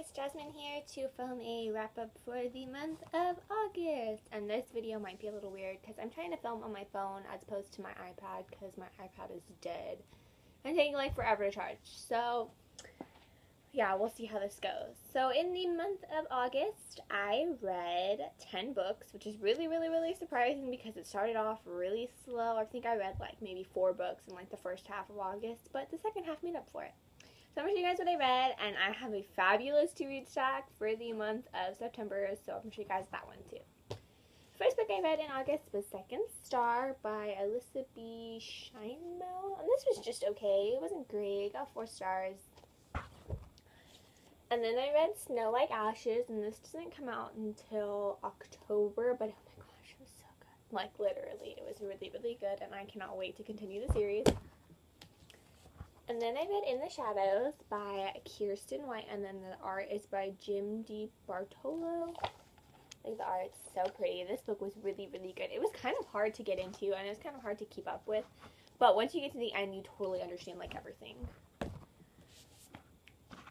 guys, Jasmine here to film a wrap up for the month of August. And this video might be a little weird because I'm trying to film on my phone as opposed to my iPad because my iPad is dead and taking like forever to charge. So yeah, we'll see how this goes. So in the month of August, I read 10 books, which is really surprising because it started off really slow. I think I read like maybe 4 books in like the first half of August, but the second half made up for it. So I'm going to show you guys what I read, and I have a fabulous to-read stack for the month of September, so I'm going to show you guys that one too. The first book I read in August was Second Star by Alyssa B. Scheinmel, and this was just okay. It wasn't great. It got 4 stars. And then I read Snow Like Ashes, and this doesn't come out until October, but oh my gosh, it was so good. Like, literally, it was really good, and I cannot wait to continue the series. And then I read In the Shadows by Kirsten White, and then the art is by Jim D. Bartolo. Like, the art's so pretty. This book was really good. It was kind of hard to get into, and it was kind of hard to keep up with, but once you get to the end, you totally understand, like, everything.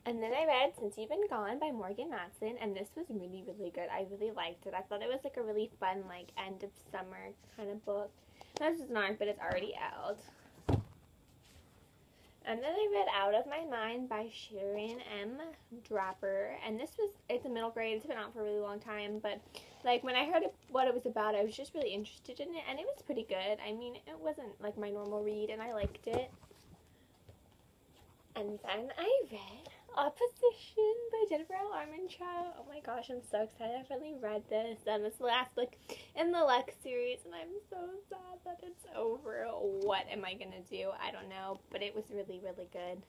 And then I read Since You've Been Gone by Morgan Matson, and this was really good. I really liked it. I thought it was, like, a really fun, like, end of summer kind of book. This is not, but it's already out. And then I read Out of My Mind by Sharon M. Draper, and it's a middle grade. It's been out for a really long time, but like when I heard what it was about, I was just really interested in it, and it was pretty good. I mean, it wasn't like my normal read, and I liked it. And then I read Opposition by Jennifer L. Armentrout. Oh my gosh, I'm so excited. I finally read this, and it's the last book in the Lex series, and I'm so sad that it's over. What am I gonna do? I don't know, but it was really good.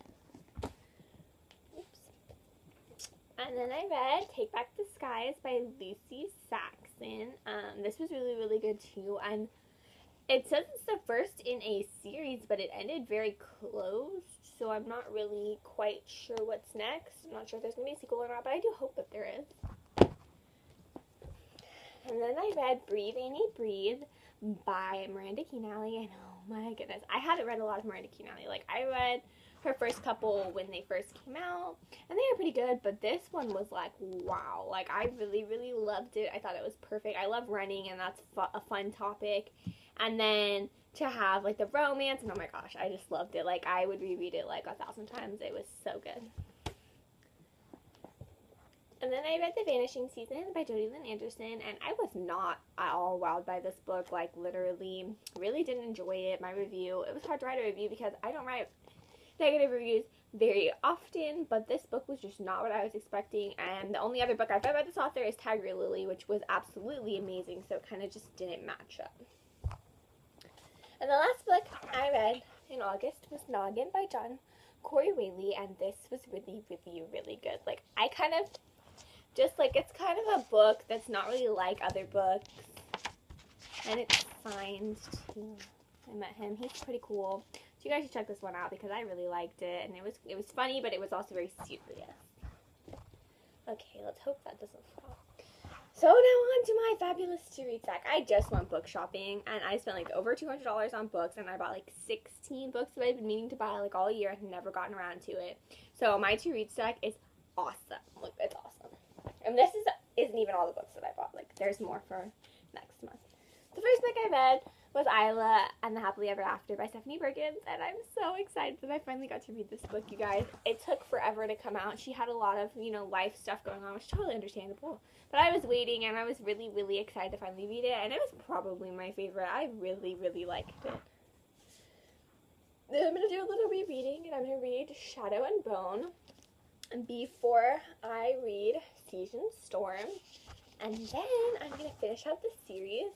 Oops. And then I read Take Back the Skies by Lucy Saxon. This was really good too, and it says it's the first in a series, but it ended very close, so I'm not really quite sure what's next. I'm not sure if there's going to be a sequel or not, but I do hope that there is. And then I read Breathe, Annie, Breathe by Miranda Keenally, and oh my goodness, I hadn't read a lot of Miranda Keenally. Like, I read her first couple when they first came out, and they were pretty good, but this one was like, wow. Like, I really loved it. I thought it was perfect. I love running, and that's a fun topic. And then to have, like, the romance, and oh my gosh, I just loved it. Like, I would reread it, like, 1,000 times. It was so good. And then I read The Vanishing Season by Jodi Lynn Anderson, and I was not at all wowed by this book. Like, literally, really didn't enjoy it. My review, it was hard to write a review because I don't write negative reviews very often, but this book was just not what I was expecting, and the only other book I've read by this author is Tiger Lily, which was absolutely amazing, so it kind of just didn't match up. And the last book I read in August was Noggin by John Corey Whaley, and this was really good. Like, I kind of just, like, it's kind of a book that's not really like other books, and it's signed to, I met him, he's pretty cool. So you guys should check this one out because I really liked it, and it was funny, but it was also very serious. Okay, let's hope that doesn't fall. So now on to my fabulous to-read stack. I just went book shopping, and I spent like over $200 on books, and I bought like 16 books that I've been meaning to buy like all year. I've never gotten around to it. So my to-read stack is awesome. Look, it's awesome. And this isn't even all the books that I bought. Like, there's more for next month. The first book I read was Isla and the Happily Ever After by Stephanie Perkins, and I'm so excited that I finally got to read this book, you guys. It took forever to come out. She had a lot of, you know, life stuff going on, which is totally understandable. But I was waiting, and I was really excited to finally read it, and it was probably my favorite. I really liked it. Then I'm going to do a little rereading, and I'm going to read Shadow and Bone before I read Season Storm, and then I'm going to finish out the series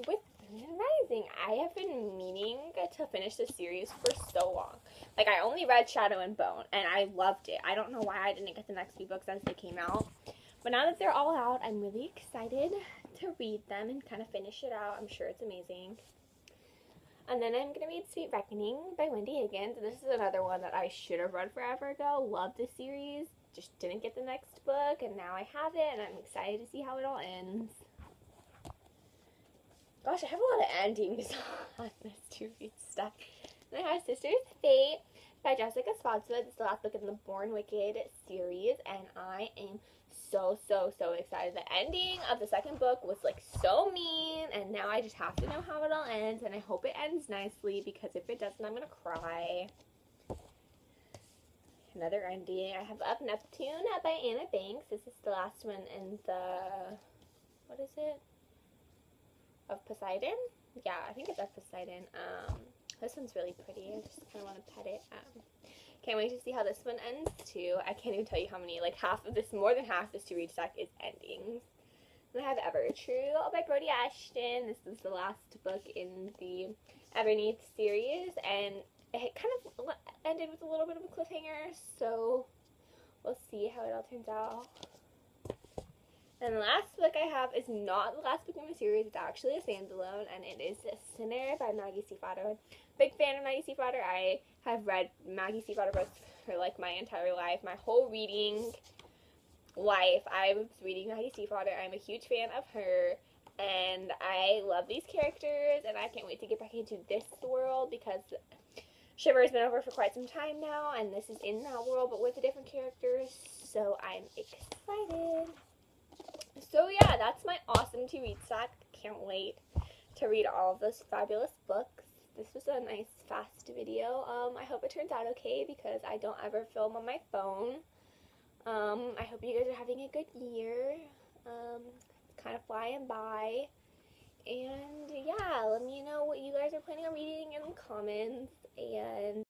with Moon and Rising. I have been meaning to finish this series for so long. Like, I only read Shadow and Bone, and I loved it. I don't know why I didn't get the next few books as they came out. But now that they're all out, I'm really excited to read them and kind of finish it out. I'm sure it's amazing. And then I'm going to read Sweet Reckoning by Wendy Higgins. This is another one that I should have read forever ago. Loved this series. Just didn't get the next book, and now I have it, and I'm excited to see how it all ends. Gosh, I have a lot of endings on this to-read stuff. Then I have Sisters of Fate by Jessica Spotswood. It's the last book in the Born Wicked series, and I am so excited. The ending of the second book was like so mean, and now I just have to know how it all ends, and I hope it ends nicely, because if it doesn't, I'm gonna cry. Another ending. I have Up Neptune by Anna Banks. This is the last one in the, what is it? Of Poseidon? Yeah, I think it's of Poseidon. This one's really pretty. I just kind of want to pet it. Can't wait to see how this one ends too. I can't even tell you how many, like half of this, more than half this to read stack is endings. And I have Ever True by Brody Ashton. This is the last book in the Everneath series, and it kind of ended with a little bit of a cliffhanger, so we'll see how it all turns out. And the last book I have is not the last book in the series. It's actually a standalone, and it is Sinner by Maggie Stiefvater. Big fan of Maggie Stiefvater. I have read Maggie Stiefvater books for like my entire life. My whole reading life, I was reading Maggie Stiefvater. I'm a huge fan of her, and I love these characters, and I can't wait to get back into this world, because Shiver has been over for quite some time now, and this is in that world, but with the different characters, so I'm excited. So yeah, that's my awesome to read stack. Can't wait to read all of those fabulous books. This was a nice, fast video. I hope it turns out okay, because I don't ever film on my phone. I hope you guys are having a good year. It's kind of flying by. And yeah, let me know what you guys are planning on reading in the comments. And